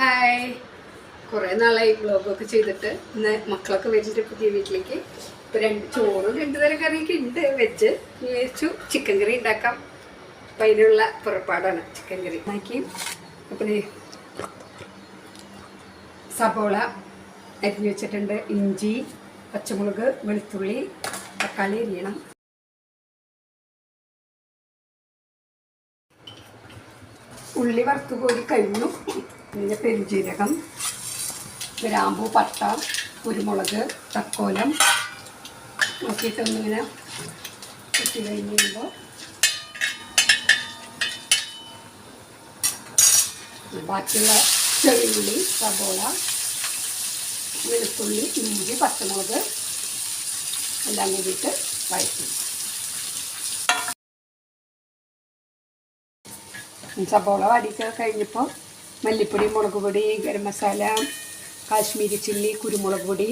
Hi, കുറേ നാളായി വ്ളോഗൊക്കെ ചെയ്തിട്ട്. ഇന്ന് മക്കളൊക്കെ വെച്ചിട്ട് പുതിയ വീട്ടിലേക്ക്. ഇപ്പോൾ ചോറും 2 തരം കറിയൊക്കെ ഉണ്ട്. വെച്ച് വിചാരിച്ചു ചിക്കൻ കറി ഉണ്ടാക്കാം. അപ്പം അതിനുള്ള പുറപ്പാടാണ് ചിക്കൻ കറി ഉണ്ടാക്കി. അപ്പം സബോള അരിഞ്ഞ് വെച്ചിട്ടുണ്ട്. ഇഞ്ചി, പച്ചമുളക്, വെളുത്തുള്ളി, തക്കാളി അരിയണം. ഉള്ളി വറുത്ത് കോരി കഴിഞ്ഞു. പിന്നെ പെരുംജീരകം, ഗ്രാമ്പൂ, പട്ട, കുരുമുളക്, തക്കോലം നോക്കിയിട്ടൊന്നിങ്ങനെ കുത്തി കഴിഞ്ഞ് കഴിയുമ്പോൾ ബാക്കിയുള്ള ചെറിയുള്ളി, സബോള, വെളുത്തുള്ളി, ഇഞ്ചി, പച്ചമുളക് എല്ലാം കൂടിയിട്ട് വഴറ്റും. സബോള വടിക്കുക കഴിഞ്ഞപ്പോൾ മല്ലിപ്പൊടി, മുളക് പൊടി, ഗരം മസാല, കാശ്മീരി ചില്ലി, കുരുമുളക് പൊടി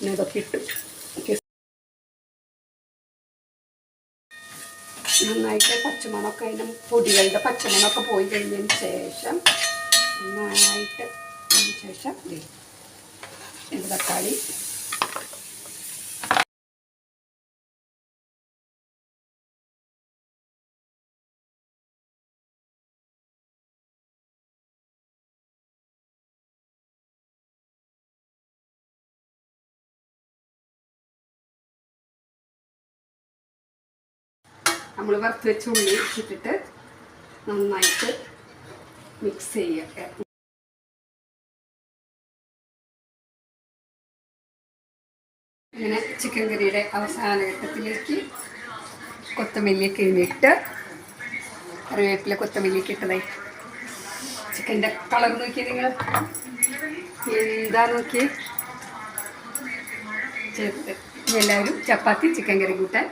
ഇതൊക്കെ ഇട്ടു. നന്നായിട്ട് പച്ചമണമൊക്കെ അതിൻ്റെ പൊടികളുടെ പച്ചമണമൊക്കെ പോയി കഴിഞ്ഞതിന് ശേഷം നന്നായിട്ട് തക്കാളി നമ്മൾ വറുത്ത് വെച്ച ഉള്ളി ഇട്ടിട്ട് നന്നായിട്ട് മിക്സ് ചെയ്യുക. ഇങ്ങനെ ചിക്കൻ കറിയുടെ അവസാന ഘട്ടത്തിലേക്ക് കൊത്തമല്ലിയൊക്കെ ഇട്ട്, കറിവേപ്പില, കൊത്തമല്ലിയൊക്കെ ഇട്ടതായി. ചിക്കൻ്റെ കളർ നോക്കി നിങ്ങൾ എന്താ നോക്കി ചേർത്ത് എല്ലാവരും ചപ്പാത്തി ചിക്കൻ കറി കൂട്ടാൻ